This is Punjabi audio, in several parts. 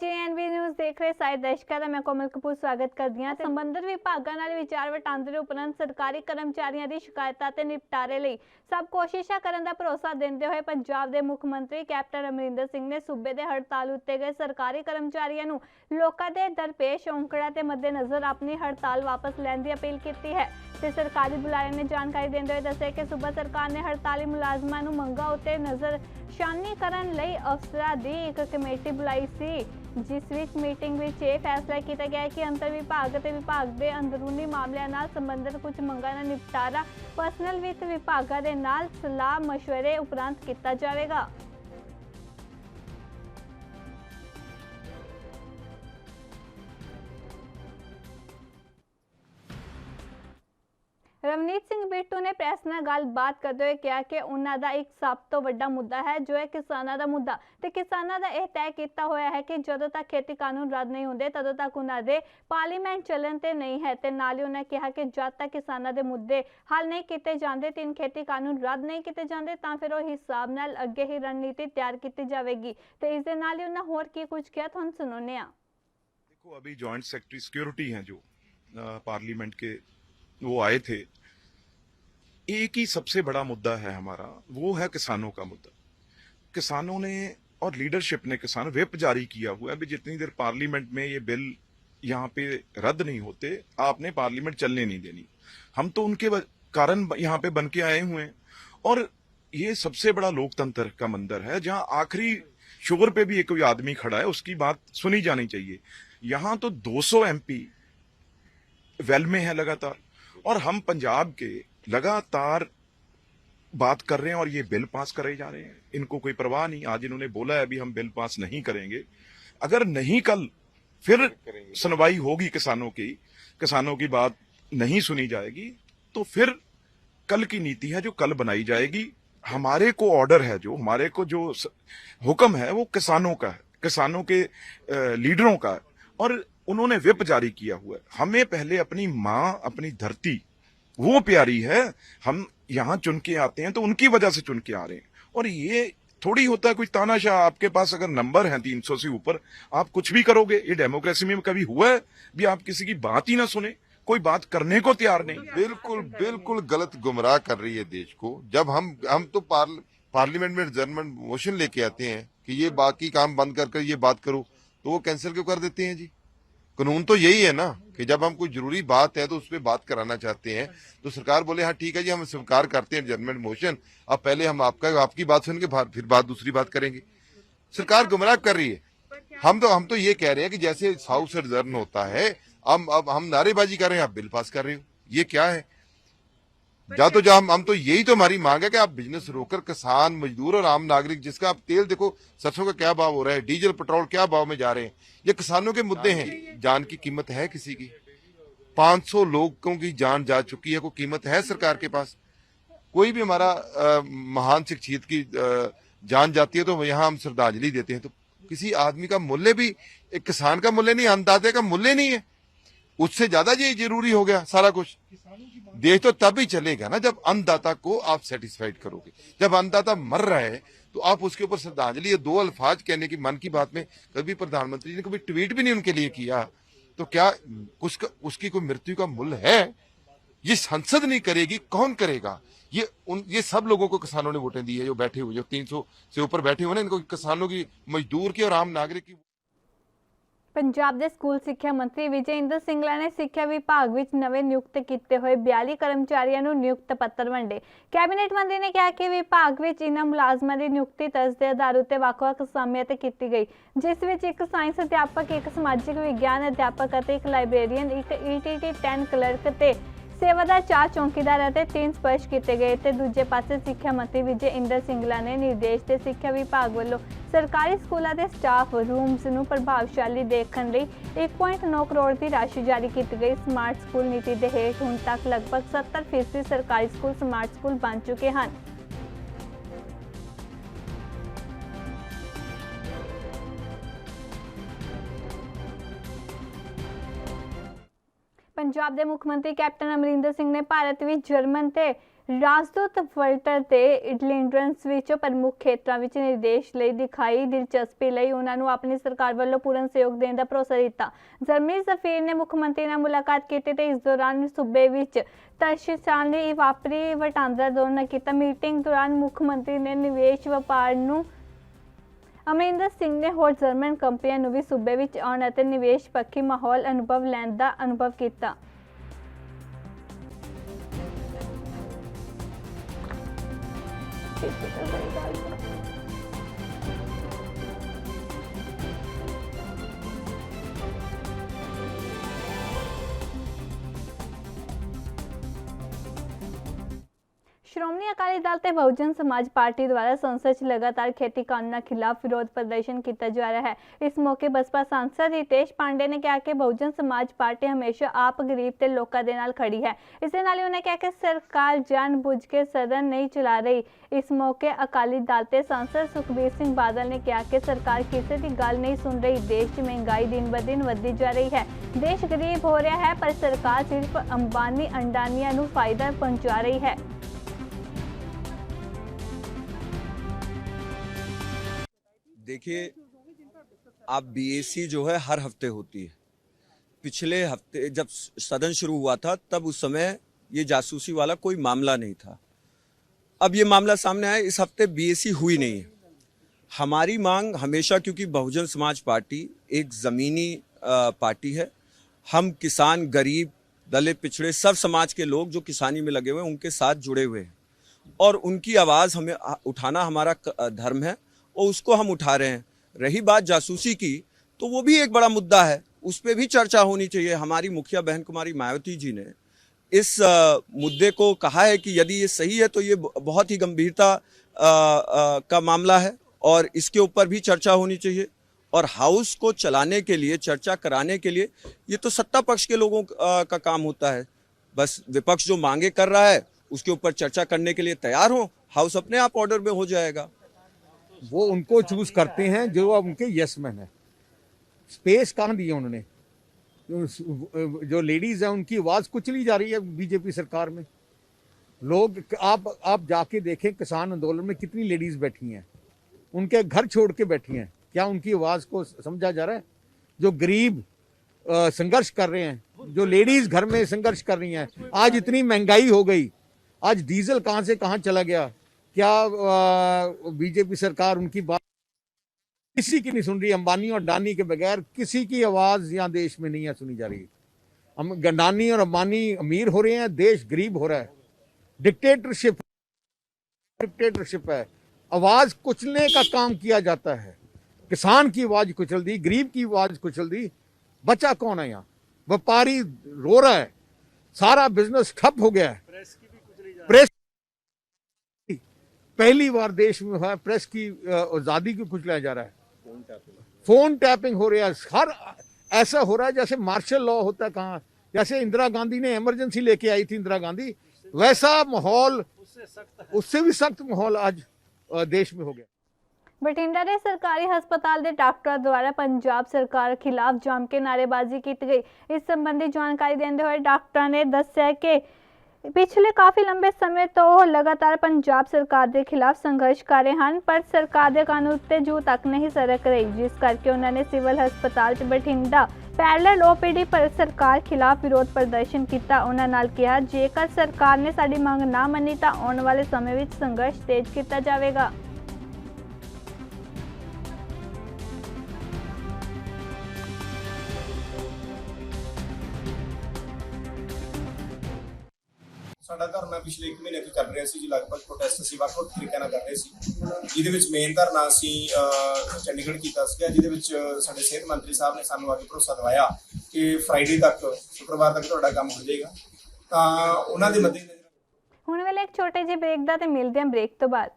JNB न्यूज़ देख रहे ਸਾਰੇ ਦਰਸ਼ਕਾਂ ਦਾ ਮੈਂ ਕੋਮਲ ਕਪੂਰ ਸਵਾਗਤ ਕਰਦੀ ਹਾਂ। ਸੰਬੰਧਿਤ ਵਿਭਾਗਾਂ ਨਾਲ ਵਿਚਾਰ ਵਟਾਂਦਰੇ ਉਪਰੰਤ ਸਰਕਾਰੀ ਕਰਮਚਾਰੀਆਂ ਦੀ ਸ਼ਿਕਾਇਤਾਂ ਤੇ ਨਿਪਟਾਰੇ ਲਈ ਸਭ ਕੋਸ਼ਿਸ਼ਾਂ ਕਰਨ ਦਾ ਭਰੋਸਾ ਦਿੰਦੇ ਹੋਏ ਪੰਜਾਬ ਦੇ ਮੁੱਖ ਮੰਤਰੀ ਕੈਪਟਨ ਅਮਰਿੰਦਰ ਸਿੰਘ ਨੇ ਸੂਬੇ ਦੇ ਹੜਤਾਲ ਉੱਤੇ ਗਏ ਸਰਕਾਰੀ ਕਰਮਚਾਰੀਆਂ ਨੂੰ ਲੋਕਾਂ ਦੇ ਦਰਪੇਸ਼ ਔਂਕੜਾਂ ਤੇ ਮੱਦੇਨਜ਼ਰ ਆਪਣੀ ਹੜਤਾਲ ਵਾਪਸ ਲੈਣ ਦੀ ਅਪੀਲ ਕੀਤੀ ਹੈ। ਤੇ ਸਰकारी बुलारे ने जानकारी देते हुए दस्सिया कि सूबा सरकार ने हड़ताली मुलाजमां नूं मंगां उत्ते नज़रशानी करन लई अफसरां दी एक कमेटी बुलाई सी, जिस विच मीटिंग विच यह फैसला किया गया कि अंतर विभाग ते विभाग दे अंदरूनी मामलिਆਂ ਨਾਲ संबंधित कुछ मंगां दा निपटारा पर्सनल वित्त विभागां दे नाल सलाह मशवरे उपरंत किया जाएगा। ਰਵਨੀਤ ਸਿੰਘ ਬਿੱਟੂ ਨੇ ਪ੍ਰੈਸ ਨਾਲ ਗੱਲਬਾਤ ਕਰਦੇ ਹੋਏ ਕਿਹਾ ਕਿ ਉਹਨਾਂ ਦਾ ਇੱਕ ਸਭ ਤੋਂ ਵੱਡਾ ਮੁੱਦਾ ਹੈ ਜੋ ਹੈ ਕਿਸਾਨਾਂ ਦਾ ਮੁੱਦਾ ਤੇ ਕਿਸਾਨਾਂ ਦਾ ਇਹ ਤੈਅ ਕੀਤਾ ਹੋਇਆ ਹੈ ਕਿ ਜਦੋਂ ਤੱਕ ਖੇਤੀ ਕਾਨੂੰਨ ਰੱਦ ਨਹੀਂ ਹੁੰਦੇ ਤਦੋਂ ਤੱਕ ਉਹਨਾਂ ਦੇ ਪਾਰਲੀਮੈਂਟ ਚੱਲਣ ਤੇ ਨਹੀਂ ਹੈ ਤੇ ਨਾਲ ਹੀ ਉਹਨਾਂ ਕਿਹਾ ਕਿ ਜਦ ਤੱਕ ਕਿਸਾਨਾਂ ਦੇ ਮੁੱਦੇ ਹੱਲ ਨਹੀਂ ਕੀਤੇ ਜਾਂਦੇ ਤਿੰਨ ਖੇਤੀ ਕਾਨੂੰਨ ਰੱਦ ਨਹੀਂ ਕੀਤੇ ਜਾਂਦੇ ਤਾਂ ਫਿਰ ਉਹ ਹਿਸਾਬ ਨਾਲ ਅੱਗੇ ਹੀ ਰਣਨੀਤੀ ਤਿਆਰ ਕੀਤੀ ਜਾਵੇਗੀ ਤੇ ਇਸ ਦੇ ਨਾਲ ਹੀ ਉਹਨਾਂ ਹੋਰ ਕੀ ਕੁਝ ਕਿਹਾ ਤੁਹਾਨੂੰ ਸੁਣਾਉਂਦੇ ਹਾਂ। देखो अभी जॉइंट सेक्रेटरी सिक्योरिटी हैं जो पार्लियामेंट के वो आए थे। एक ही सबसे बड़ा मुद्दा है हमारा, वो है किसानों का मुद्दा। किसानों ने और लीडरशिप ने किसान व्हिप जारी किया हुआ है भी जितनी देर पार्लियामेंट में ये बिल यहाँ पे रद्द नहीं होते आपने पार्लियामेंट चलने नहीं देनी। हम तो उनके कारण यहाँ पे बन के आए हुए हैं और ये सबसे बड़ा लोकतंत्र का मंदिर है जहाँ आखिरी शुगर पे भी एक कोई आदमी खड़ा है, उसकी बात सुनी जानी चाहिए। यहाँ तो 200 MP वेल में है लगातार और हम पंजाब के लगातार बात कर रहे हैं और ये बिल पास करे जा रहे हैं, इनको कोई परवाह नहीं। आज इन्होंने बोला है अभी हम बिल पास नहीं करेंगे, अगर नहीं कल फिर सुनवाई होगी किसानों की बात नहीं सुनी जाएगी तो फिर कल की नीति है जो कल बनाई जाएगी। हमारे को ऑर्डर है जो हमारे को जो हुक्म है वो किसानों का है, किसानों के लीडरों का है और उन्होंने व्हिप जारी किया हुआ है। हमें पहले अपनी माँ अपनी धरती वो प्यारी है, हम यहाँ चुन के आते हैं तो उनकी वजह से चुन के आ रहे हैं और ये थोड़ी होता है कोई तानाशाह आपके पास अगर नंबर है 300 से ऊपर आप कुछ भी करोगे। ये डेमोक्रेसी में कभी हुआ है भी आप किसी की बात ही ना सुने, कोई बात करने को तैयार नहीं। बिल्कुल बिल्कुल गलत गुमराह कर रही है देश को। जब हम तो पार्लियामेंट में एडजर्नमेंट मोशन लेके आते हैं कि ये बाकी काम बंद कर ये बात करो तो वो कैंसिल क्यों कर देते हैं जी। कानून तो यही है ना कि जब हम कोई जरूरी बात है तो उस पर बात कराना चाहते हैं तो सरकार बोले हाँ ठीक है जी हम स्वीकार करते हैं एडजर्नमेंट मोशन, अब पहले हम आपकी बात सुन के फिर दूसरी बात करेंगे। सरकार गुमराह कर रही है। हम तो ये कह रहे हैं कि जैसे हाउस एडजर्न होता है अब हम नारेबाजी कर रहे हैं, आप बिल पास कर रहे हो, ये क्या है। हम तो यही तो हमारी मांग है कि आप बिजनेस रोकर किसान मजदूर और आम नागरिक जिसका आप तेल देखो सरसों का क्या भाव हो रहा है, डीजल पेट्रोल क्या भाव में जा रहे हैं, ये किसानों के मुद्दे हैं। जान की कीमत है किसी की, 500 लोगों की जान जा चुकी है, कोई कीमत है सरकार के पास। कोई भी हमारा महान शख्सियत की जान जाती है तो यहाँ हम श्रद्धांजलि देते हैं, तो किसी आदमी का मूल्य भी एक किसान का मूल्य नहीं, अन्नदाता का मूल्य नहीं है, उससे ज्यादा ये जरूरी हो गया सारा कुछ। देश तो तभी चलेगा ना जब अन्नदाता को आप सेटिस्फाइड करोगे। जब अन्नदाता मर रहा है तो आप उसके ऊपर श्रद्धांजलि, ये 2 अल्फाज कहने की मन की बात में कभी प्रधानमंत्री ने कभी ट्वीट भी नहीं उनके लिए किया, तो क्या उसकी कोई मृत्यु का मूल्य है। ये संसद नहीं करेगी, कौन करेगा। ये सब लोगों को किसानों ने वोटें दी है जो बैठे हुए, जो 300 से ऊपर बैठे हुए ना, इनको किसानों की, मजदूर की और आम नागरिक की। पंजाब के स्कूल सिक्ख्या मंत्री विजय इंदर सिंगला ने सिक्ख्या विभाग विच नवे नियुक्त किए हुए 42 कर्मचारियों को नियुक्त पत्र वंडे। कैबिनेट मंत्री ने कहा कि विभाग विच इन्हां मुलाजमां की नियुक्ति तर्ज के आधार उत्ते वख-वख असामियां ते कीती गई, जिस विच एक साइंस अध्यापक, एक समाजिक विज्ञान अध्यापक, एक लाइब्रेरीयन, एक ETT 10 क्लर्क ते सेवादार 4 चौकीदार और 3 स्पर्श किए गए। तो दूजे पासे सिक्ख्या मंत्री विजय इंदर सिंगला ने निर्देश दे सिक्ख्या विभाग वालों सरकारी स्कूलों के स्टाफ रूम्स नूं प्रभावशाली देखने लई 1.9 करोड़ की राशि जारी की गई। स्मार्ट स्कूल नीति के हेठ हुण तक लगभग 70% सरकारी स्कूल स्मार्ट स्कूल बन चुके हैं। पंजाब के मुख्यमंत्री कैप्टन अमरिंदर सिंह ने भारत विच जर्मन ते ਰਾਜਦੂਤ ਵਲਟਰ ਤੇ ਇਟਲਿੰਡਰਨਸ ਵਿੱਚ ਪ੍ਰਮੁੱਖ ਖੇਤਰਾਂ ਵਿੱਚ ਨਿਰਦੇਸ਼ ਲਈ ਦਿਖਾਈ ਦਿਲਚਸਪੀ ਲਈ ਉਹਨਾਂ ਨੂੰ ਆਪਣੀ ਸਰਕਾਰ ਵੱਲੋਂ ਪੂਰਨ ਸਹਿਯੋਗ ਦੇਣ ਦਾ ਭਰੋਸਾ ਦਿੱਤਾ। ਜਰਮਨੀ ਸਫੀਰ ਨੇ ਮੁੱਖ ਮੰਤਰੀ ਨਾਲ ਮੁਲਾਕਾਤ ਕੀਤੀ ਤੇ ਇਸ ਦੌਰਾਨ ਸੂਬੇ ਵਿੱਚ ਤਰਸ਼ੀਲੀ ਵਪਾਰੀ ਵਟਾਂਦਰਾ ਦੌਰਾ ਕੀਤਾ। ਮੀਟਿੰਗ ਦੌਰਾਨ ਮੁੱਖ ਮੰਤਰੀ ਨੇ ਨਿਵੇਸ਼ ਵਪਾਰ ਨੂੰ ਅਮਰਿੰਦਰ ਸਿੰਘ ਨੇ ਹੋਰ ਜਰਮਨ ਕੰਪਨੀਆਂ ਨੂੰ ਵੀ ਸੂਬੇ ਵਿੱਚ ਆਉਣ ਅਤੇ ਨਿਵੇਸ਼ ਪੱਖੀ ਮਾਹੌਲ ਅਨੁਭਵ ਲੈਣ ਦਾ ਅਨੁਭਵ ਕੀਤਾ। ਸ਼੍ਰੋਮਣੀ ਅਕਾਲੀ ਦਲ ਤੇ ਬਹੁਜਨ ਸਮਾਜ ਪਾਰਟੀ ਦੁਆਰਾ ਸੰਸਦ 'ਚ ਲਗਾਤਾਰ ਖੇਤੀ ਕਾਨੂੰਨਾਂ ਖਿਲਾਫ ਵਿਰੋਧ ਪ੍ਰਦਰਸ਼ਨ ਕੀਤਾ ਜਾ ਰਿਹਾ ਹੈ। ਇਸ ਮੌਕੇ ਬਸਪਾ ਸਾਂਸਦ ਰਿਤੇਸ਼ ਪਾਂਡੇ ਨੇ ਕਿਹਾ ਕਿ ਬਹੁਜਨ ਸਮਾਜ ਪਾਰਟੀ ਹਮੇਸ਼ਾ ਆਪ ਗਰੀਬ ਤੇ ਲੋਕਾਂ ਦੇ ਨਾਲ ਖੜੀ ਹੈ। ਇਸ ਦੇ ਨਾਲ ਹੀ ਉਹਨੇ ਕਿਹਾ ਕਿ ਸਰਕਾਰ ਜਾਣ-ਬੁੱਝ ਕੇ ਸਦਨ ਨਹੀਂ ਚਲਾ ਰਹੀ। ਇਸ ਮੌਕੇ ਅਕਾਲੀ ਦਲ ਤੇ ਸਾਂਸਦ ਸੁਖਬੀਰ ਸਿੰਘ ਬਾਦਲ ਨੇ ਕਿਹਾ ਕਿ ਸਰਕਾਰ ਕਿਸੇ ਦੀ ਗੱਲ ਨਹੀਂ ਸੁਣ ਰਹੀ। ਦੇਸ਼ 'ਚ ਮਹਿੰਗਾਈ ਦਿਨ-ਬ-ਦਿਨ ਵੱਧਦੀ ਜਾ ਰਹੀ ਹੈ। ਦੇਸ਼ ਗਰੀਬ ਹੋ ਰਿਹਾ ਹੈ ਪਰ ਸਰਕਾਰ ਸਿਰਫ ਅੰਬਾਨੀ ਅੰਡਾਨੀਆਂ ਨੂੰ ਫਾਇਦਾ ਪਹੁੰਚਾ ਰਹੀ है। देखिए, आप बीएसी जो है हर हफ्ते होती है। पिछले हफ्ते जब सदन शुरू हुआ था तब उस समय ये जासूसी वाला कोई मामला नहीं था। अब ये मामला सामने आया, इस हफ्ते बीएसी हुई नहीं है। हमारी मांग हमेशा, क्योंकि बहुजन समाज पार्टी एक ज़मीनी पार्टी है, हम किसान, गरीब, दलित, पिछड़े सब समाज के लोग जो किसानी में लगे हुए हैं उनके साथ जुड़े हुए हैं और उनकी आवाज़ हमें उठाना हमारा धर्म है और उसको हम उठा रहे हैं। रही बात जासूसी की, तो वो भी एक बड़ा मुद्दा है, उस पर भी चर्चा होनी चाहिए। हमारी मुखिया बहन कुमारी मायावती जी ने इस मुद्दे को कहा है कि यदि ये सही है तो ये बहुत ही गंभीरता का मामला है और इसके ऊपर भी चर्चा होनी चाहिए। और हाउस को चलाने के लिए, चर्चा कराने के लिए, ये तो सत्ता पक्ष के लोगों का काम होता है। बस विपक्ष जो मांगे कर रहा है उसके ऊपर चर्चा करने के लिए तैयार हो, हाउस अपने आप ऑर्डर में हो जाएगा। वो उनको चूज करते हैं जो अब उनके यस मैन है। स्पेस कहाँ दी है उन्होंने? जो लेडीज हैं उनकी आवाज़ कुचली जा रही है बीजेपी सरकार में। लोग आप जाके देखें किसान आंदोलन में कितनी लेडीज बैठी हैं, उनके घर छोड़ के बैठी हैं। क्या उनकी आवाज़ को समझा जा रहा है? जो गरीब संघर्ष कर रहे हैं, जो लेडीज घर में संघर्ष कर रही हैं, आज इतनी महंगाई हो गई, आज डीजल कहाँ से कहाँ चला गया। क्या बीजेपी सरकार उनकी बात किसी की नहीं सुन रही? अंबानी और अडानी के बगैर किसी की आवाज यहाँ देश में नहीं है सुनी जा रही। अडानी और अंबानी अमीर हो रहे हैं, देश गरीब हो रहा है। डिक्टेटरशिप है, आवाज कुचलने का काम किया जाता है। किसान की आवाज कुचल दी, गरीब की आवाज कुचल दी, बचा कौन है यहाँ? व्यापारी रो रहा है, सारा बिजनेस ठप हो गया है। प्रेस पहली बार देश में हुआ, प्रेस की आजादी को कुचलाया जा रहा है। फोन टैपिंग हो रहा है, हर ऐसा हो रहा है जैसे मार्शल लॉ होता है। कहाँ, जैसे इंदिरा गांधी ने इमरजेंसी लेके आई थी इंदिरा गांधी, वैसा माहौल, उससे भी सख्त माहौल आज देश में हो गया। ਬਠਿੰਡਾ ਦੇ ਸਰਕਾਰੀ ਹਸਪਤਾਲ ਦੇ ਡਾਕਟਰਾਂ ਦੁਆਰਾ ਪੰਜਾਬ ਸਰਕਾਰ ਖਿਲਾਫ ਜੰਮ ਕੇ ਨਾਅਰੇਬਾਜ਼ੀ ਕੀਤੀ ਗਈ। ਇਸ ਸੰਬੰਧੀ ਜਾਣਕਾਰੀ ਦਿੰਦੇ ਹੋਏ ਡਾਕਟਰਾਂ ਨੇ ਦੱਸਿਆ ਕਿ ਪਿਛਲੇ ਕਾਫੀ ਲੰਬੇ ਸਮੇਂ ਤੋਂ ਉਹ ਲਗਾਤਾਰ ਪੰਜਾਬ ਸਰਕਾਰ ਦੇ ਖਿਲਾਫ ਸੰਘਰਸ਼ ਕਰ ਰਹੇ ਹਨ ਪਰ ਸਰਕਾਰ ਦੇ ਕਾਨੂੰਨ ਉੱਤੇ ਜੂ ਤੱਕ ਨਹੀਂ ਸਰਕ ਰਹੀ, ਜਿਸ ਕਰਕੇ ਉਹਨਾਂ ਨੇ ਸਿਵਲ ਹਸਪਤਾਲ 'ਚ ਬਠਿੰਡਾ ਪੈਰਲਲ OPD ਪਰ ਸਰਕਾਰ ਖਿਲਾਫ ਵਿਰੋਧ ਪ੍ਰਦਰਸ਼ਨ ਕੀਤਾ। ਉਹਨਾਂ ਨਾਲ ਕਿਹਾ ਜੇਕਰ ਸਰਕਾਰ ਨੇ ਸਾਡੀ ਮੰਗ ਨਾ ਮੰਨੀ ਤਾਂ ਆਉਣ ਵਾਲੇ ਸਮੇਂ ਵਿੱਚ ਸੰਘਰਸ਼ ਤੇਜ਼ ਕੀਤਾ ਜਾਵੇਗਾ। ਸਾਡਾ ਧਰਨਾ ਪਿਛਲੇ 1 ਮਹੀਨੇ ਤੋਂ ਚੱਲ ਰਿਹਾ ਸੀ ਜੀ। ਲਗਭਗ ਪ੍ਰੋਟੈਸਟ ਅਸੀਂ ਵੱਖ-ਵੱਖ ਤਰੀਕਿਆਂ ਨਾਲ ਕਰ ਰਹੇ ਸੀ। ਜਿਹਦੇ ਵਿੱਚ ਮੇਨ ਧਰਨਾ ਅਸੀਂ ਚੰਡੀਗੜ੍ਹ ਕੀਤਾ ਸੀਗਾ, ਜਿਹਦੇ ਵਿੱਚ ਸਾਡੇ ਸਿਹਤ ਮੰਤਰੀ ਸਾਹਿਬ ਨੇ ਸਾਨੂੰ ਆ ਕੇ ਭਰੋਸਾ ਦਿਵਾਇਆ ਕਿ ਫਰਾਈਡੇ ਤੱਕ, ਸ਼ੁੱਕਰਵਾਰ ਤੱਕ ਤੁਹਾਡਾ ਕੰਮ ਹੋ ਜਾਏਗਾ। ਤਾਂ ਉਹਨਾਂ ਦੇ ਮੱਦੇਨਜ਼ਰ ਹੁਣ ਵੇਲੇ ਇੱਕ ਛੋਟੇ ਜਿਹੇ ਬ੍ਰੇਕ ਦਾ ਤੇ ਮਿਲਦੇ ਹਾਂ ਬ੍ਰੇਕ ਤੋਂ ਬਾਅਦ।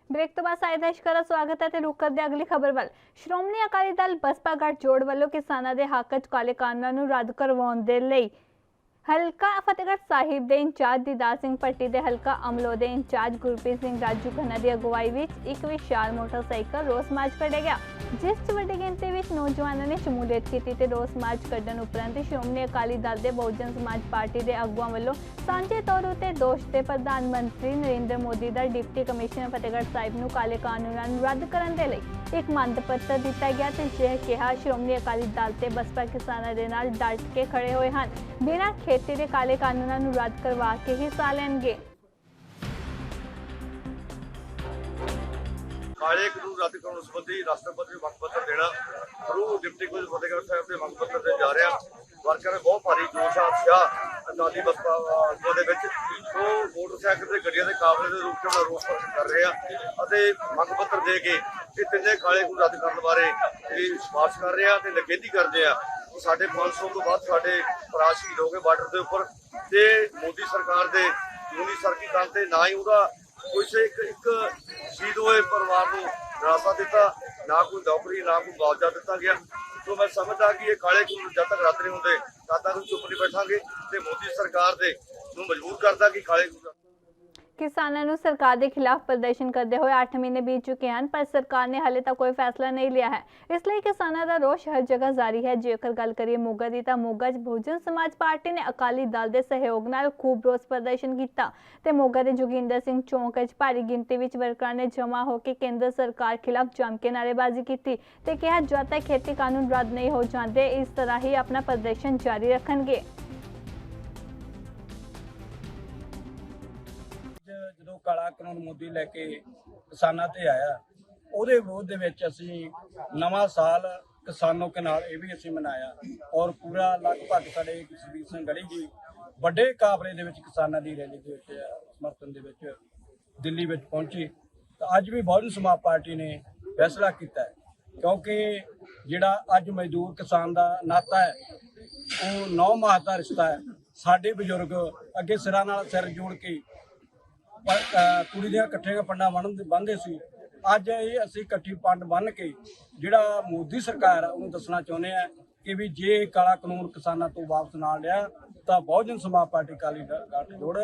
ब्रेक तो बाद सारे दर्शकों का स्वागत है। रुक करते अगली खबर वाल। श्रोमणी अकाली दल बसपा गठजोड़ वालों किसानों के हक च काले कानूनां नूं रद्द करवाउण दे लई ਹਲਕਾ ਫਤਿਹਗੜ੍ਹ ਸਾਹਿਬ ਦੇ ਇੰਚਾਰਜ ਦੀਦਾਰ ਸਿੰਘ ਭੱਟੀ ਦੇ ਹਲਕਾ ਅਮਲੋ ਦੇ ਇੰਚਾਰਜ ਗੁਰਪ੍ਰੀਤ ਸਿੰਘ ਰਾਜੂ ਖੰਨਾ ਦੀ ਅਗਵਾਈ ਵਿੱਚ ਇੱਕ ਵਿਸ਼ਾਲ ਮੋਟਰਸਾਈਕਲ ਰੋਸ ਮਾਰਚ ਕੱਢਿਆ ਗਿਆ, ਜਿਸ 'ਚ ਵੱਡੀ ਗਿਣਤੀ ਵਿੱਚ ਨੌਜਵਾਨਾਂ ਨੇ ਸ਼ਮੂਲੀਅਤ ਕੀਤੀ ਤੇ ਰੋਸ ਮਾਰਚ ਕੱਢਣ ਉਪਰੰਤ ਸ਼੍ਰੋਮਣੀ ਅਕਾਲੀ ਦਲ ਦੇ ਬਹੁਜਨ ਸਮਾਜ ਪਾਰਟੀ ਦੇ ਆਗੂਆਂ ਵੱਲੋਂ ਸਾਂਝੇ ਤੌਰ ਉੱਤੇ ਦੋਸ਼ ਤੇ ਪ੍ਰਧਾਨ ਮੰਤਰੀ ਨਰਿੰਦਰ ਮੋਦੀ ਦਾ ਡਿਪਟੀ ਕਮਿਸ਼ਨਰ ਫਤਿਹਗੜ੍ਹ ਸਾਹਿਬ ਨੂੰ ਕਾਲੇ ਕਾਨੂੰਨਾਂ ਨੂੰ ਰੱਦ ਕਰਨ ਦੇ ਲਈ ਇੱਕ ਮੰਗ ਪੱਤਰ ਦਿੱਤਾ ਗਿਆ ਤੇ ਇਹ ਕਿਹਾ ਸ਼੍ਰੋਮਣੀ ਅਕਾਲੀ ਦਲ ਤੇ ਬਸਪਾ ਕਿਸਾਨਾਂ ਦੇ ਨਾਲ ਡਟ ਕੇ ਖੜੇ ਹੋਏ ਹਨ, ਬਿਨਾਂ ਖੇਤੀ ਦੇ ਕਾਲੇ ਕਾਨੂੰਨਾਂ ਨੂੰ ਰੱਦ ਕਰਵਾ ਕੇ ਹਿੱਸਾ ਲੈਣਗੇ। ਕਾਲੇ ਕਾਨੂੰਨ ਰੱਦ ਕਰਨ ਸੰਬੰਧੀ ਰਾਸ਼ਟਰਪਤੀ ਨੂੰ ਮੰਗ ਪੱਤਰ ਦੇਣਾ through deputy commissioner Fatehgarh Sahib ਦੇ ਮੰਗ ਪੱਤਰ ਤੇ ਜਾ ਰਿਹਾ। ਵਰਕਰ ਬਹੁਤ ਭਾਰੀ ਜੋਸ਼ ਆ ਉਤਸ਼ਾਹ ਅਕਾਲੀ ਬਸਪਾ ਦੇ ਵਿੱਚ ਉਹ ਮੋਟਰਸਾਈਕਲ ਤੇ ਗੱਡੀਆਂ ਦੇ ਕਾਫਲੇ ਦੇ ਰੂਪ ਵਿੱਚ ਰੋਸ ਪ੍ਰਦਰਸ਼ਨ ਕਰ ਰਹੇ ਆ ਅਤੇ ਮੰਗ ਪੱਤਰ ਦੇ ਕੇ ਇਹ ਤਿੰਨੇ ਕਾਲੇ ਕਾਨੂੰਨ ਰੱਦ ਕਰਨ ਬਾਰੇ ਇਹ ਸਿਫਾਰਿਸ਼ ਕਰ ਰਹੇ ਆ ਤੇ ਨਿਖੇਧੀ ਕਰਦੇ ਆ। ਸਾਡੇ 500 ਤੋਂ ਵੱਧ ਸਾਡੇ ਭਰਾ ਸ਼ਹੀਦ ਹੋ ਗਏ ਬਾਰਡਰ ਦੇ ਉੱਪਰ ਤੇ ਮੋਦੀ ਸਰਕਾਰ ਦੇ ਯੂਨੀ ਸਰਕੀ ਕੰਮ ਤੇ ਨਾ ਹੀ ਉਹਦਾ ਕੋਈ ਇੱਕ ਸ਼ਹੀਦ ਹੋਏ ਪਰਿਵਾਰ ਨੂੰ ਰਾਸਤਾ ਦਿੱਤਾ, ਨਾ ਕੋਈ ਨੌਕਰੀ ਨਾ ਕੋਈ ਮੁਆਵਜ਼ਾ ਦਿੱਤਾ ਗਿਆ। तो मैं समझदा कि ये काले कानून जब तक रद्द नहीं होंगे तब तक चुप नहीं बैठांगे ते मोदी सरकार दे नूं मजबूर करदा कि काले किसानों ਨੂੰ सरकार के खिलाफ प्रदर्शन करते हुए 8 महीने बीत चुके हैं, पर सरकार ने हाले तक कोई फैसला नहीं लिया है। इसलिए किसानों का रोष हर जगह जारी है। जेकर गल करिए मोगा की तो मोगा बहुजन समाज पार्टी ने अकाली दल के सहयोग नाल खूब रोस प्रदर्शन किया ते मोगा के जोगिंदर सिंह चौक भारी गिनती में वर्करां ने जमा होकर केंद्र सरकार खिलाफ जम के नारेबाजी की ते कहा जब तक खेती कानून रद्द नहीं हो जाते इस तरह ही अपना प्रदर्शन जारी रखेंगे। ਜਦੋਂ ਕਾਲਾ ਕਾਨੂੰਨ ਮੋਦੀ ਲੈ ਕੇ ਕਿਸਾਨਾਂ ਤੇ ਆਇਆ ਉਹਦੇ ਵਿਰੋਧ ਦੇ ਵਿੱਚ ਅਸੀਂ ਨਵਾਂ ਸਾਲ ਕਿਸਾਨੋਂ ਕੇ ਨਾਲ ਇਹ ਵੀ ਅਸੀਂ ਮਨਾਇਆ ਔਰ ਪੂਰਾ ਲਗਭਗ ਸਾਡੇ ਜਸਵੀਰ ਸਿੰਘ ਗੜੀ ਜੀ ਵੱਡੇ ਕਾਫਲੇ ਦੇ ਵਿੱਚ ਕਿਸਾਨਾਂ ਦੀ ਰੈਲੀ ਦੇ ਵਿੱਚ ਸਮਰਥਨ ਦੇ ਵਿੱਚ ਦਿੱਲੀ ਵਿੱਚ ਪਹੁੰਚੇ। ਤਾਂ ਅੱਜ ਵੀ ਬਹੁਜਨ ਸਮਾਜ ਪਾਰਟੀ ਨੇ ਫੈਸਲਾ ਕੀਤਾ ਕਿਉਂਕਿ ਜਿਹੜਾ ਅੱਜ ਮਜ਼ਦੂਰ ਕਿਸਾਨ ਦਾ ਨਾਤਾ ਹੈ ਉਹ 9 ਮਾਹ ਦਾ ਰਿਸ਼ਤਾ ਹੈ। ਸਾਡੇ ਬਜ਼ੁਰਗ ਅੱਗੇ ਸਿਰਾਂ ਨਾਲ ਸਿਰ ਜੋੜ ਕੇ ਕੁੜੀ ਦੀਆਂ ਇਕੱਠੀਆਂ ਪੰਡਾਂ ਬੰਨ੍ਹਦੇ ਸੀ। ਅੱਜ ਇਹ ਅਸੀਂ ਇਕੱਠੀ ਪੰਡ ਬੰਨ੍ਹ ਕੇ ਜਿਹੜਾ ਮੋਦੀ ਸਰਕਾਰ ਆ ਉਹਨੂੰ ਦੱਸਣਾ ਚਾਹੁੰਦੇ ਆ ਕਿ ਵੀ ਜੇ ਕਾਲਾ ਕਾਨੂੰਨ ਕਿਸਾਨਾਂ ਤੋਂ ਵਾਪਸ ਨਾ ਲਿਆ ਤਾਂ ਬਹੁਜਨ ਸਮਾਜ ਪਾਰਟੀ ਅਕਾਲੀ ਦਲ ਗੱਠਜੋੜ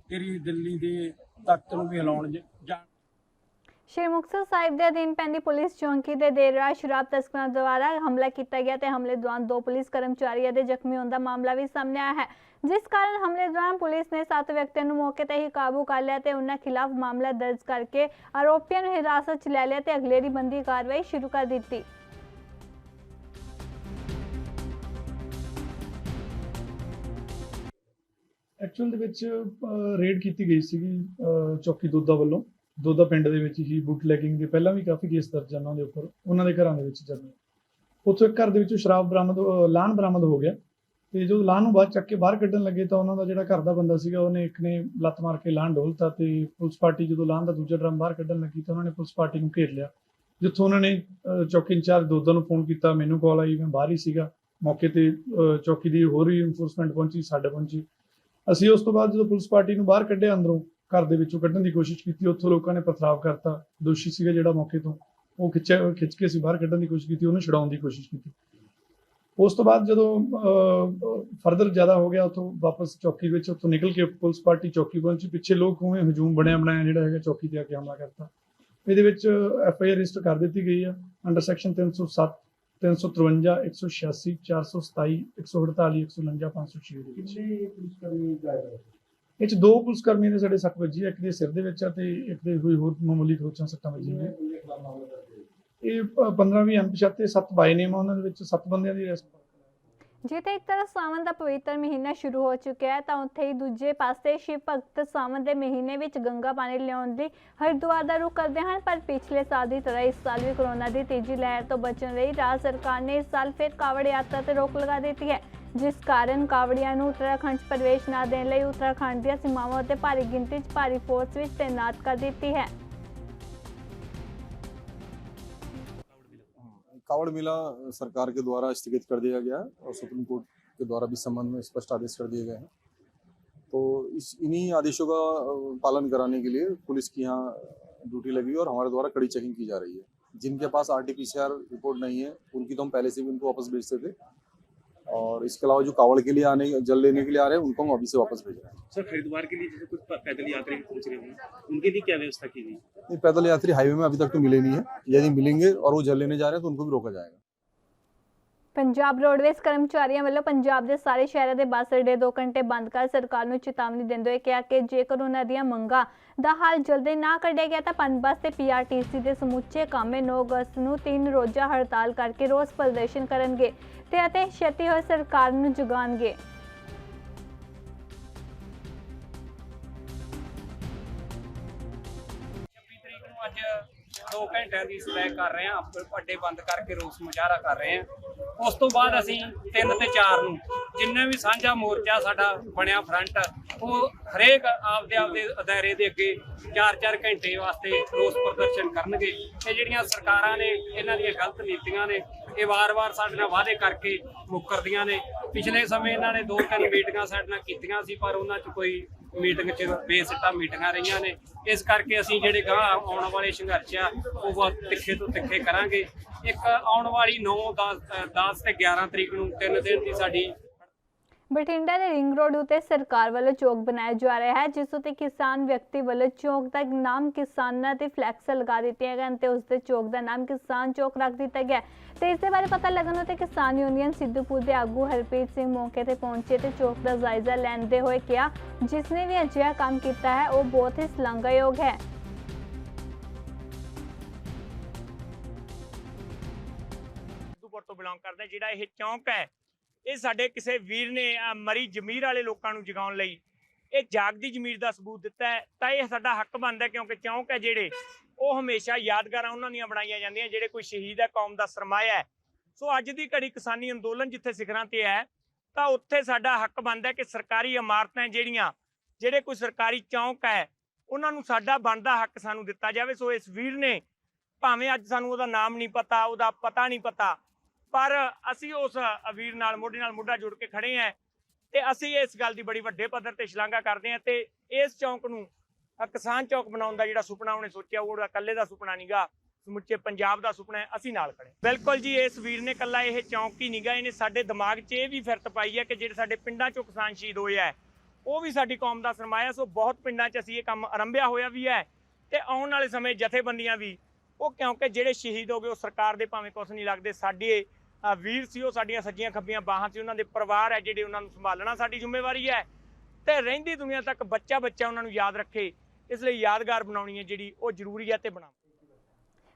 ਤੇਰੀ ਦਿੱਲੀ ਦੇ ਤਖਤ ਨੂੰ ਵੀ ਹਿਲਾਉਣ ਜਾਣ। श्री मुक्तसर साहिब के अधीन पैंदी पुलिस चौकी के देर रात शराब तस्करों द्वारा हमला किया गया ते हमले दौरान 2 पुलिस कर्मचारियों के जख्मी होने का मामला भी सामने आया है, जिस कारण हमले दौरान पुलिस ने 7 व्यक्तियों को मौके पर ही काबू कर लिया ते उन्हें खिलाफ मामला दर्ज करके आरोपियों को हिरासत च ले लिया ते अगलेरी बंदी कार्रवाई शुरू कर दी। ਐਕਚੁਅਲ ਦੇ ਵਿੱਚ ਰੇਡ ਕੀਤੀ ਗਈ ਸੀਗੀ ਚੌਕੀ ਦੋਦਾ ਵੱਲੋਂ। ਦੋਦਾ ਪਿੰਡ ਦੇ ਵਿੱਚ ਹੀ ਬੁਟਲੈਗਿੰਗ ਦੇ ਪਹਿਲਾਂ ਵੀ ਕਾਫੀ ਕੇਸ ਦਰਜ ਉਹਨਾਂ ਦੇ ਉੱਪਰ, ਉਹਨਾਂ ਦੇ ਘਰਾਂ ਦੇ ਵਿੱਚ ਜਦੋਂ ਉੱਥੋਂ ਇੱਕ ਘਰ ਦੇ ਵਿੱਚੋਂ ਸ਼ਰਾਬ ਲਾਨ ਬਰਾਮਦ ਹੋ ਗਿਆ ਤੇ ਜਦੋਂ ਲਾਨ ਨੂੰ ਬਾਅਦ ਚੱਕ ਕੇ ਬਾਹਰ ਕੱਢਣ ਲੱਗੇ ਤਾਂ ਉਹਨਾਂ ਦਾ ਜਿਹੜਾ ਘਰ ਦਾ ਬੰਦਾ ਸੀਗਾ ਉਹਨੇ ਇੱਕ ਨੇ ਲੱਤ ਮਾਰ ਕੇ ਲਾਨ ਡੋਲਤਾ ਤੇ ਪੁਲਿਸ ਪਾਰਟੀ ਜਦੋਂ ਲਾਨ ਦਾ ਦੂਜਾ ਡਰਮ ਬਾਹਰ ਕੱਢਣ ਲੱਗੀ ਤਾਂ ਉਹਨਾਂ ਨੇ ਪੁਲਿਸ ਪਾਰਟੀ ਨੂੰ ਘੇਰ ਲਿਆ, ਜਿੱਥੋਂ ਉਹਨਾਂ ਨੇ ਚੌਕੀ ਇੰਚਾਰਜ ਦੋਦਾ ਨੂੰ ਫੋਨ ਕੀਤਾ, ਮੈਨੂੰ ਕਾਲ ਆਈ, ਮੈਂ ਬਾਹਰ ਹੀ ਸੀਗਾ ਮੌਕੇ ਤੇ। ਚੌਕੀ ਦੀ ਹੋਰ ਵੀ ਇਨਫੋਰਸਮੈਂਟ ਪਹੁੰਚੀ, ਸਾਡੇ ਪਹੁੰਚੀ। ਅਸੀਂ ਉਸ ਤੋਂ ਬਾਅਦ ਜਦੋਂ ਪੁਲਿਸ ਪਾਰਟੀ ਨੂੰ ਬਾਹਰ ਕੱਢਿਆ ਅੰਦਰੋਂ ਘਰ ਦੇ ਵਿੱਚੋਂ ਕੱਢਣ ਦੀ ਕੋਸ਼ਿਸ਼ ਕੀਤੀ, ਉੱਥੋਂ ਲੋਕਾਂ ਨੇ ਪਥਰਾਵ ਕਰਤਾ। ਦੋਸ਼ੀ ਸੀਗਾ ਜਿਹੜਾ ਮੌਕੇ ਤੋਂ ਉਹ ਖਿੱਚ ਕੇ ਅਸੀਂ ਬਾਹਰ ਕੱਢਣ ਦੀ ਕੋਸ਼ਿਸ਼ ਕੀਤੀ, ਉਹਨੂੰ ਛਡਾਉਣ ਦੀ ਕੋਸ਼ਿਸ਼ ਕੀਤੀ। ਉਸ ਤੋਂ ਬਾਅਦ ਜਦੋਂ ਫਰਦਰ ਜ਼ਿਆਦਾ ਹੋ ਗਿਆ ਉੱਥੋਂ ਵਾਪਸ ਚੌਕੀ ਵਿੱਚ ਉੱਥੋਂ ਨਿਕਲ ਕੇ ਪੁਲਿਸ ਪਾਰਟੀ ਚੌਕੀ ਪਹੁੰਚੀ। ਪਿੱਛੇ ਲੋਕ ਉਵੇਂ ਹਜੂਮ ਬਣਾਇਆ ਜਿਹੜਾ ਹੈਗਾ ਚੌਕੀ ਤੇ ਆ ਕੇ ਹਮਲਾ ਕਰਤਾ। ਇਹਦੇ ਵਿੱਚ FIR ਰਜਿਸਟਰ ਕਰ ਦਿੱਤੀ ਗਈ ਆ ਅੰਡਰ ਸੈਕਸ਼ਨ 307 353 186 427 148 149 506 ਦੇ ਵਿੱਚ। ਇਹ 'ਚ 2 ਪੁਲਿਸ ਕਰਮੀ ਨੇ ਸਾਡੇ ਸੱਟ ਵੱਜੀ, ਇੱਕ ਦੇ ਸਿਰ ਦੇ ਵਿੱਚ ਆ ਤੇ ਇੱਕ ਦੇ ਕੋਈ ਹੋਰ ਮਾਮੂਲੀ ਖਰੋਚਾਂ ਸੱਟਾਂ ਵੱਜੀਆਂ ਨੇ। ਇਹ 15-20 ਅਣਪਛਾਤੇ 7 ਬਾਈ ਨੇਮ, ਉਹਨਾਂ ਦੇ ਵਿੱਚ 7 ਬੰਦਿਆਂ ਦੀ ਅਰੈਸਟ। जिते एक तरफ सावन का पवित्र महीना शुरू हो चुका है तो उत्थे ही दूजे पासे शिव भगत सावन के महीने में गंगा पानी लियाउण लई हरिद्वार का रुख करते हैं, पर पिछले साल की तरह इस साल भी कोरोना की तीजी लहर तो बचने लई राज्य सरकार ने इस साल फिर कावड़ यात्रा से रोक लगा दी है, जिस कारण कावड़ियां नूं उत्तराखंड प्रवेश न देने लई उत्तराखंड दी सीमावां ते भारी गिनती भारी फोर्स विच तैनात कर दी है। कावड़ मेला सरकार के द्वारा स्थगित कर दिया गया और सुप्रीम कोर्ट के द्वारा भी संबंध में स्पष्ट आदेश कर दिए गए हैं। तो इन्हीं आदेशों का पालन कराने के लिए पुलिस की यहाँ ड्यूटी लगी और हमारे द्वारा कड़ी चेकिंग की जा रही है। जिनके पास RT-PCR रिपोर्ट नहीं है उनकी तो हम पहले से भी उनको वापस भेजते थे और इसके अलावा जो कावड़ के लिए आने जल लेने के लिए आ रहे हैं उनको हम अभी से वापस भेज रहे हैं। सर हरिद्वार के लिए जैसे कुछ पैदल यात्री पहुंच रहे हैं, उनके लिए क्या व्यवस्था की गई? नहीं, पैदल यात्री हाईवे में अभी तक तो मिले नहीं है, यदि मिलेंगे और वो जल लेने जा रहे हैं तो उनको भी रोका जाएगा। ਪੰਜਾਬ ਰੋਡਵੇਜ਼ ਕਰਮਚਾਰੀਆਂ ਵੱਲੋਂ ਪੰਜਾਬ ਦੇ ਸਾਰੇ ਸ਼ਹਿਰਾਂ ਦੇ ਬੱਸ ਅੱਡੇ 2 ਘੰਟੇ ਬੰਦ ਕਰ ਸਰਕਾਰ ਨੂੰ ਚੇਤਾਵਨੀ ਦਿੰਦੇ ਹੋਏ ਕਿਹਾ ਕਿ ਜੇਕਰ ਉਹਨਾਂ ਦੀਆਂ ਮੰਗਾਂ ਦਾ ਹੱਲ ਜਲਦੀ ਨਾ ਕੱਢਿਆ ਗਿਆ ਤਾਂ ਪਨਬੱਸ ਤੇ ਪੀਆਰਟੀਸੀ ਦੇ ਸਮੁੱਚੇ ਕਾਮੇ 9 ਅਗਸਤ ਨੂੰ 3 ਰੋਜ਼ਾ ਹੜਤਾਲ ਕਰਕੇ ਰੋਸ ਪ੍ਰਦਰਸ਼ਨ ਕਰਨਗੇ ਤੇ ਅਤੇ ਛੇਤੀ ਹੋਏ ਸਰਕਾਰ ਨੂੰ ਜਗਾਉਣਗੇ। ਅੱਜ 2 ਘੰਟਿਆਂ ਦੀ ਸਟ੍ਰਾਈਕ ਕਰ ਰਹੇ ਹਾਂ, ਅੱਡੇ ਬੰਦ ਕਰਕੇ ਰੋਸ ਮੁਜ਼ਾਹਰਾ ਕਰ ਰਹੇ ਹਾਂ। ਉਸ ਤੋਂ ਬਾਅਦ ਅਸੀਂ 3 ਤੇ 4 ਨੂੰ ਜਿੰਨੇ ਵੀ ਸਾਂਝਾ ਮੋਰਚਾ ਸਾਡਾ ਬਣਿਆ ਫਰੰਟ, ਉਹ ਹਰੇਕ ਆਪਦੇ ਦਾਇਰੇ ਦੇ ਅੱਗੇ 4-4 ਘੰਟੇ ਵਾਸਤੇ ਰੋਸ ਪ੍ਰਦਰਸ਼ਨ ਕਰਨਗੇ। ਇਹ ਜਿਹੜੀਆਂ ਸਰਕਾਰਾਂ ਨੇ ਇਹਨਾਂ ਦੀਆਂ ਗਲਤ ਨੀਤੀਆਂ ਨੇ, ਇਹ ਵਾਰ-ਵਾਰ ਸਾਡੇ ਨਾਲ ਵਾਅਦੇ ਕਰਕੇ ਮੁੱਕਰਦੀਆਂ ਨੇ। ਪਿਛਲੇ ਸਮੇਂ ਇਹਨਾਂ ਨੇ 2-3 ਮੀਟਿੰਗਾਂ ਸਾਡੇ ਨਾਲ ਕੀਤੀਆਂ ਸੀ, ਪਰ ਉਹਨਾਂ 'ਚ ਕੋਈ ਮੀਟਿੰਗ 'ਚ ਬੇਸਿੱਟਾ ਮੀਟਿੰਗਾਂ ਰਹੀਆਂ ਨੇ। ਇਸ ਕਰਕੇ ਅਸੀਂ ਜਿਹੜੇ ਗਾਂ ਆਉਣ ਵਾਲੇ ਸੰਘਰਸ਼ ਆ ਉਹ ਬਹੁਤ ਤਿੱਖੇ ਤੋਂ ਤਿੱਖੇ ਕਰਾਂਗੇ। ਇੱਕ ਆਉਣ ਵਾਲੀ 9, 10 ਤੇ 11 ਤਰੀਕ ਨੂੰ 3 ਦਿਨ ਦੀ ਸਾਡੀ ਬਠਿੰਡਾ ਦੇ ਰਿੰਗ ਰੋਡ ਉਤੇ ਸਰਕਾਰ ਵੱਲੋਂ ਚੌਕ ਬਣਾਇਆ ਜਾ ਰਿਹਾ ਹੈ, ਜਿਸ ਉਤੇ ਕਿਸਾਨ ਵਿਅਕਤੀ ਵੱਲੋਂ ਚੌਕ ਦਾ ਨਾਮ ਕਿਸਾਨਾਂ ਤੇ ਫਲੈਕਸ ਲਗਾ ਦਿੱਤੇ ਗਏ ਤੇ ਉਸ ਦੇ ਚੌਕ ਦਾ ਨਾਮ ਕਿਸਾਨ ਚੌਕ ਰੱਖ ਦਿੱਤਾ ਗਿਆ। ਤੇ ਇਸ ਦੇ ਬਾਰੇ ਪਤਾ ਲੱਗਣ ਉਤੇ ਕਿਸਾਨ ਯੂਨੀਅਨ ਸਿੱਧੂਪੁਰ ਦੇ ਆਗੂ ਹਰਪ੍ਰੀਤ ਸਿੰਘ ਮੌਕੇ ਤੇ ਪਹੁੰਚੇ ਤੇ ਚੌਕ ਦਾ ਜਾਇਜ਼ਾ ਲੈਂਦੇ ਹੋਏ ਕਿਹਾ ਜਿਸ ਨੇ ਵੀ ਅਜਿਹਾ ਕੰਮ ਕੀਤਾ ਹੈ ਉਹ ਬਹੁਤ ਹੀ ਸ਼ਲਾਘਾਯੋਗ ਹੈ। ਸਿੱਧੂਪੁਰ ਤੋਂ ਬਿਲੋਂਗ ਕਰਦੇ ਜਿਹੜਾ ਇਹ ਚੌਂਕ ਹੈ, ਇਹ ਸਾਡੇ ਕਿਸੇ ਵੀਰ ਨੇ ਮਰੀ ਜ਼ਮੀਰ ਵਾਲੇ ਲੋਕਾਂ ਨੂੰ ਜਗਾਉਣ ਲਈ ਇਹ ਜਾਗਦੀ ਜ਼ਮੀਰ ਦਾ ਸਬੂਤ ਦਿੱਤਾ ਹੈ। ਤਾਂ ਇਹ ਸਾਡਾ ਹੱਕ ਬਣਦਾ, ਕਿਉਂਕਿ ਚੌਂਕ ਹੈ ਜਿਹੜੇ ਉਹ ਹਮੇਸ਼ਾ ਯਾਦਗਾਰਾਂ ਉਹਨਾਂ ਦੀਆਂ ਬਣਾਈਆਂ ਜਾਂਦੀਆਂ ਜਿਹੜੇ ਕੋਈ ਸ਼ਹੀਦ ਹੈ, ਕੌਮ ਦਾ ਸਰਮਾਇਆ ਹੈ। ਸੋ ਅੱਜ ਦੀ ਘੜੀ ਕਿਸਾਨੀ ਅੰਦੋਲਨ ਜਿੱਥੇ ਸਿਖਰਾਂ ਤੇ ਹੈ, ਤਾਂ ਉੱਥੇ ਸਾਡਾ ਹੱਕ ਬਣਦਾ ਕਿ ਸਰਕਾਰੀ ਇਮਾਰਤਾਂ ਜਿਹੜੇ ਕੋਈ ਸਰਕਾਰੀ ਚੌਂਕ ਹੈ, ਉਹਨਾਂ ਨੂੰ ਸਾਡਾ ਬਣਦਾ ਹੱਕ ਸਾਨੂੰ ਦਿੱਤਾ ਜਾਵੇ। ਸੋ ਇਸ ਵੀਰ ਨੇ ਭਾਵੇਂ ਅੱਜ ਸਾਨੂੰ ਉਹਦਾ ਨਾਮ ਨਹੀਂ ਪਤਾ, ਉਹਦਾ ਪਤਾ ਨਹੀਂ ਪਤਾ, ਪਰ ਅਸੀਂ ਉਸ ਵੀਰ ਨਾਲ ਮੋਢਾ ਜੋੜ ਕੇ ਖੜੇ ਹਾਂ ਤੇ ਅਸੀਂ ਇਸ ਗੱਲ ਦੀ ਬੜੀ ਵੱਡੇ ਪੱਧਰ ਤੇ ਸ਼ਲਾਘਾ ਕਰਦੇ ਹਾਂ। ਤੇ ਇਸ ਚੌਂਕ ਨੂੰ ਕਿਸਾਨ ਚੌਕ ਬਣਾਉਣ ਦਾ ਜਿਹੜਾ ਸੁਪਨਾ ਉਹਨੇ ਸੋਚਿਆ, ਉਹਦਾ ਇਕੱਲੇ ਦਾ ਸੁਪਨਾ ਨਹੀਂਗਾ, ਸਮੁੱਚੇ ਪੰਜਾਬ ਦਾ ਸੁਪਨਾ ਹੈ। ਅਸੀਂ ਨਾਲ ਖੜੇ ਬਿਲਕੁਲ ਜੀ। ਇਸ ਵੀਰ ਨੇ ਇਕੱਲਾ ਇਹ ਚੌਂਕ ਹੀ ਨਹੀਂਗਾ, ਇਹਨੇ ਸਾਡੇ ਦਿਮਾਗ 'ਚ ਇਹ ਵੀ ਫਿਰਤ ਪਾਈ ਹੈ ਕਿ ਜਿਹੜੇ ਸਾਡੇ ਪਿੰਡਾਂ 'ਚੋਂ ਕਿਸਾਨ ਸ਼ਹੀਦ ਹੋਏ ਹੈ ਉਹ ਵੀ ਸਾਡੀ ਕੌਮ ਦਾ ਸਰਮਾਇਆ। ਸੋ ਬਹੁਤ ਪਿੰਡਾਂ 'ਚ ਅਸੀਂ ਇਹ ਕੰਮ ਆਰੰਭਿਆ ਹੋਇਆ ਵੀ ਹੈ ਤੇ ਆਉਣ ਵਾਲੇ ਸਮੇਂ ਜਥੇਬੰਦੀਆਂ ਵੀ ਉਹ, ਕਿਉਂਕਿ ਜਿਹੜੇ ਸ਼ਹੀਦ ਹੋ ਗਏ ਉਹ ਸਰਕਾਰ ਦੇ ਭਾਵੇਂ ਕੁਛ ਨਹੀਂ ਲੱਗਦੇ, ਸਾਡੇ ਵੀਰ ਸੀ, ਉਹ ਸਾਡੀਆਂ ਸੱਜੀਆਂ ਖੱਬੀਆਂ ਬਾਹਾਂ ਸੀ, ਉਹਨਾਂ ਦੇ ਪਰਿਵਾਰ ਹੈ ਜਿਹੜੇ ਉਹਨਾਂ ਨੂੰ ਸੰਭਾਲਣਾ ਸਾਡੀ ਜ਼ਿੰਮੇਵਾਰੀ ਹੈ ਤੇ ਰਹਿੰਦੀ ਦੁਨੀਆ ਤੱਕ ਬੱਚਾ ਉਹਨਾਂ ਨੂੰ ਯਾਦ ਰੱਖੇ। ਇਸ ਲਈ ਯਾਦਗਾਰ ਬਣਾਉਣੀ ਹੈ ਜਿਹੜੀ ਉਹ ਜ਼ਰੂਰੀ ਹੈ ਤੇ ਬਣਾਓ।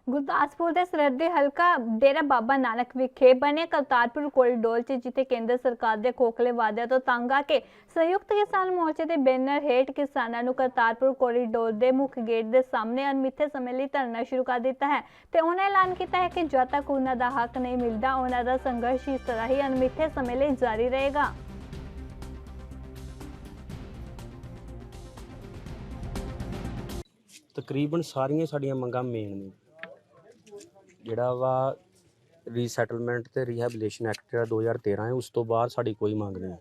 ਗੁਰਦਾਸਪੁਰ ਦੇ ਸਰਹੱਦੀ ਹਲਕਾ ਡੇਰਾ ਬਾਬਾ ਨਾਨਕ ਵਿਖੇ ਬਣੇ ਕਰਤਾਰਪੁਰ ਕੋਰੀਡੋਰ 'ਚ ਜਿੱਥੇ ਕੇਂਦਰ ਸਰਕਾਰ ਦੇ ਖੋਖਲੇ ਵਾਅਦਿਆਂ ਤੋਂ ਤੰਗ ਆ ਕੇ ਸੰਯੁਕਤ ਕਿਸਾਨ ਮੋਰਚੇ ਦੇ ਬੈਨਰ ਹੇਠ ਕਿਸਾਨਾਂ ਨੂੰ ਕਰਤਾਰਪੁਰ ਕੋਰੀਡੋਰ ਦੇ ਮੁੱਖ ਗੇਟ ਦੇ ਸਾਹਮਣੇ ਅਣਮਿੱਥੇ ਸਮੇਂ ਲਈ ਧਰਨਾ ਸ਼ੁਰੂ ਕਰ ਦਿੱਤਾ ਹੈ ਤੇ ਉਹਨਾਂ ਐਲਾਨ ਕੀਤਾ ਹੈ ਕਿ ਜਦ ਤੱਕ ਉਹਨਾਂ ਦਾ ਹੱਕ ਨਹੀਂ ਮਿਲਦਾ ਉਹਨਾਂ ਦਾ ਸੰਘਰਸ਼ ਇਸ ਤਰ੍ਹਾਂ ਹੀ ਅਣਮਿੱਥੇ ਸਮੇਂ ਲਈ ਜਾਰੀ ਰਹੇਗਾ। ਤਕਰੀਬਨ ਸਾਰੀਆਂ ਸਾਡੀਆਂ ਮੰਗਾਂ ਮੇਨ ਨੇ। ਜਿਹੜਾ ਵਾ ਰੀਸੈਟਲਮੈਂਟ ਤੇ ਰੀਹੈਬਿਲਿਟੇਸ਼ਨ ਐਕਟ ਜਿਹੜਾ 2013 ਹੈ, ਉਸ ਤੋਂ ਬਾਅਦ ਸਾਡੀ ਕੋਈ ਮੰਗ ਨਹੀਂ।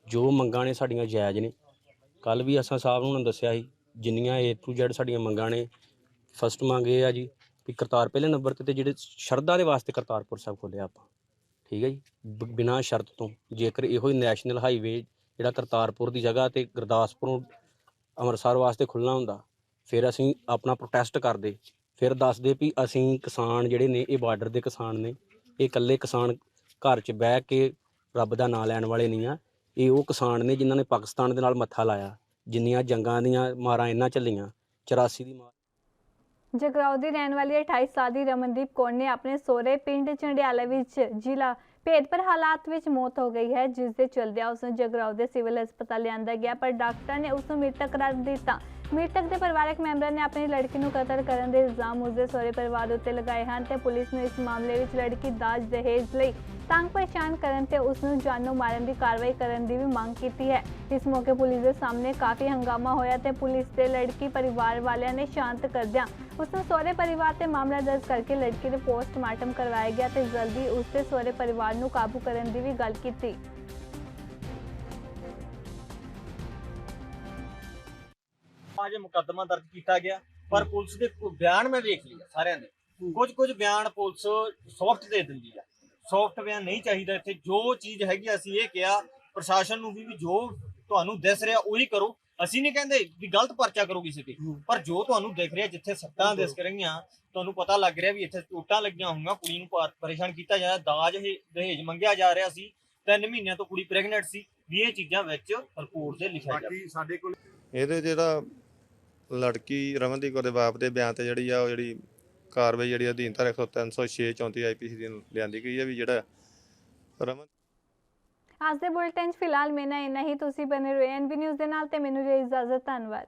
ਜੋ ਮੰਗਾਂ ਨੇ ਸਾਡੀਆਂ ਜਾਇਜ਼ ਨੇ। ਕੱਲ ਵੀ ਅਸਾਂ ਸਾਹਿਬ ਨੂੰ ਦੱਸਿਆ ਸੀ ਜਿੰਨੀਆਂ A to Z ਸਾਡੀਆਂ ਮੰਗਾਂ ਨੇ। ਫਸਟ ਮੰਗ ਇਹ ਆ ਜੀ ਵੀ ਕਰਤਾਰ ਪਹਿਲੇ ਨੰਬਰ ਤੇ ਜਿਹੜੇ ਸ਼ਰਧਾ ਦੇ ਵਾਸਤੇ ਕਰਤਾਰਪੁਰ ਸਾਹਿਬ ਖੋਲ੍ਹਿਆ ਆਪਾਂ, ਠੀਕ ਹੈ ਜੀ, ਬਿਨਾਂ ਸ਼ਰਤ ਤੋਂ। ਜੇਕਰ ਇਹੋ ਹੀ ਨੈਸ਼ਨਲ ਹਾਈਵੇ ਜਿਹੜਾ ਕਰਤਾਰਪੁਰ ਦੀ ਜਗ੍ਹਾ ਤੇ ਗੁਰਦਾਸਪੁਰੋਂ ਅੰਮ੍ਰਿਤਸਰ ਵਾਸਤੇ ਖੁੱਲ੍ਹਣਾ ਹੁੰਦਾ, ਫਿਰ ਅਸੀਂ ਆਪਣਾ ਪ੍ਰੋਟੈਸਟ ਕਰਦੇ, ਫਿਰ ਦੱਸਦੇ ਵੀ ਅਸੀਂ ਕਿਸਾਨ ਜਿਹੜੇ ਨੇ ਇਹ ਬਾਰਡਰ ਦੇ ਕਿਸਾਨ ਨੇ, ਇਹ ਇਕੱਲੇ ਕਿਸਾਨ ਘਰ 'ਚ ਬਹਿ ਕੇ ਰੱਬ ਦਾ ਨਾਂ ਲੈਣ ਵਾਲੇ ਨਹੀਂ ਆ। ਇਹ ਉਹ ਕਿਸਾਨ ਨੇ ਜਿਨ੍ਹਾਂ ਨੇ ਪਾਕਿਸਤਾਨ ਦੇ ਨਾਲ ਮੱਥਾ ਲਾਇਆ, ਜਿੰਨੀਆਂ ਜੰਗਾਂ ਦੀਆਂ ਮਾਰਾਂ ਇਹਨਾਂ ਝੱਲੀਆਂ, 84 ਦੀ ਮਾਰ। ਜਗਰਾਉਂ ਦੀ ਰਹਿਣ ਵਾਲੀ 28 ਸਾਲ ਦੀ ਰਮਨਦੀਪ ਕੌਰ ਨੇ ਆਪਣੇ ਸਹੁਰੇ ਪਿੰਡ ਝੰਡਿਆਲਾ ਵਿੱਚ ਜ਼ਿਲ੍ਹਾ ਭੇਦਭਰ ਹਾਲਾਤ ਵਿੱਚ ਮੌਤ ਹੋ ਗਈ ਹੈ, ਜਿਸ ਦੇ ਚਲਦਿਆਂ ਉਸ ਨੂੰ ਜਗਰਾਉਂ ਦੇ ਸਿਵਲ ਹਸਪਤਾਲ ਲਿਆਂਦਾ ਗਿਆ, ਪਰ ਡਾਕਟਰ ਨੇ ਉਸ ਨੂੰ ਮ੍ਰਿਤਕ ਕਰਾਰ ਦਿੱਤਾ। ਮ੍ਰਿਤਕ ਦੇ ਪਰਿਵਾਰਕ ਮੈਂਬਰਾਂ ਨੇ ਆਪਣੀ ਲੜਕੀ ਨੂੰ ਕਤਲ ਕਰਨ ਦੇ ਇਲਜ਼ਾਮ ਉਸ ਦੇ ਸਹੁਰੇ ਪਰਿਵਾਰ ਉੱਤੇ ਲਗਾਏ ਹਨ ਤੇ ਪੁਲਿਸ ਨੇ ਇਸ ਮਾਮਲੇ ਵਿੱਚ ਲੜਕੀ ਦਾਜ ਦਹੇਜ ਲਈ ਤੰਗ ਪਰੇਸ਼ਾਨ ਕਰਨ ਤੇ ਉਸ ਨੂੰ ਜਾਨੋਂ ਮਾਰਨ ਦੀ ਕਾਰਵਾਈ ਕਰਨ ਦੀ ਵੀ ਮੰਗ ਕੀਤੀ ਹੈ। ਇਸ ਮੌਕੇ ਪੁਲਿਸ ਦੇ ਸਾਹਮਣੇ ਕਾਫੀ ਹੰਗਾਮਾ ਹੋਇਆ ਤੇ ਪੁਲਿਸ ਤੇ ਲੜਕੀ ਪਰਿਵਾਰ ਵਾਲਿਆਂ ਨੇ ਸ਼ਾਂਤ ਕਰਦਿਆਂ ਉਸ ਨੂੰ ਸਹੁਰੇ ਪਰਿਵਾਰ ਤੇ ਮਾਮਲਾ ਦਰਜ ਕਰਕੇ ਲੜਕੀ ਦੇ ਪੋਸਟਮਾਰਟਮ ਕਰਵਾਇਆ ਗਿਆ ਤੇ ਜਲਦੀ ਉਸ ਦੇ ਸਹੁਰੇ ਪਰਿਵਾਰ ਨੂੰ ਕਾਬੂ ਕਰਨ ਦੀ ਵੀ ਗੱਲ ਕੀਤੀ। आज मुकदमा दर्ज किया गया, पर पुलिस के बयान में देख लिया सारे ने कुछ बियान पुलिस सॉफ्ट दे दी है, ਸੌਫਟਵੇਅਰ ਨਹੀਂ ਚਾਹੀਦਾ ਇੱਥੇ। ਜੋ ਚੀਜ਼ ਹੈਗੀ ਅਸੀਂ ਇਹ ਕਿਹਾ ਪ੍ਰਸ਼ਾਸਨ ਨੂੰ ਵੀ ਜੋ ਤੁਹਾਨੂੰ ਦਿਸ ਰਿਹਾ ਉਹੀ ਕਰੋ। ਅਸੀਂ ਨਹੀਂ ਕਹਿੰਦੇ ਵੀ ਗਲਤ ਪਰਚਾ ਕਰੋ ਕਿਸੇ ਤੇ, ਪਰ ਜੋ ਤੁਹਾਨੂੰ ਦਿਖ ਰਿਹਾ, ਜਿੱਥੇ ਸੱਟਾਂ ਦਿਸ ਰਹੀਆਂ, ਤੁਹਾਨੂੰ ਪਤਾ ਲੱਗ ਰਿਹਾ ਵੀ ਇੱਥੇ ਚੋਟਾਂ ਲੱਗੀਆਂ ਹੋਈਆਂ, ਕੁੜੀ ਨੂੰ ਪਰੇਸ਼ਾਨ ਕੀਤਾ ਜਾ ਰਿਹਾ, ਦਾਜ ਦਹੇਜ ਮੰਗਿਆ ਜਾ ਰਿਹਾ ਸੀ, 3 ਮਹੀਨਿਆਂ ਤੋਂ ਕੁੜੀ ਪ੍ਰੈਗਨੈਂਟ ਸੀ, ਵੀ ਇਹ ਚੀਜ਼ਾਂ ਵਿੱਚ ਰਿਪੋਰਟ ਦੇ ਲਿਖਿਆ ਜਾਵੇ। ਸਾਡੇ ਕੋਲ ਇਹਦੇ ਜਿਹੜਾ ਲੜਕੀ ਰਮਨਦੀਪ ਕੌਰ ਦੇ ਬਾਪ ਦੇ ਬਿਆਨ ਤੇ ਜਿਹੜੀ ਆ ਉਹ ਜਿਹੜੀ ਕਾਰਵਾਈ ਜਿਹੜੀ ਅਧੀਨ ਧਾਰਾ 306 34 ਆਈਪੀਸੀ ਦੀ ਲਿਆਂਦੀ ਗਈ ਹੈ ਵੀ ਜਿਹੜਾ ਰਮਨ। ਅੱਜ ਦੇ ਬੁਲੇਟਿਨ 'ਚ ਫਿਲਹਾਲ ਮੇਨਾ ਇੰਨਾ ਹੀ। ਤੁਸੀਂ ਬਣੇ ਰਹੋ ਐਨਬੀ ਨਿਊਜ਼ ਦੇ ਨਾਲ ਤੇ ਮੈਨੂੰ ਜੇ ਇਜਾਜ਼ਤ। ਧੰਨਵਾਦ।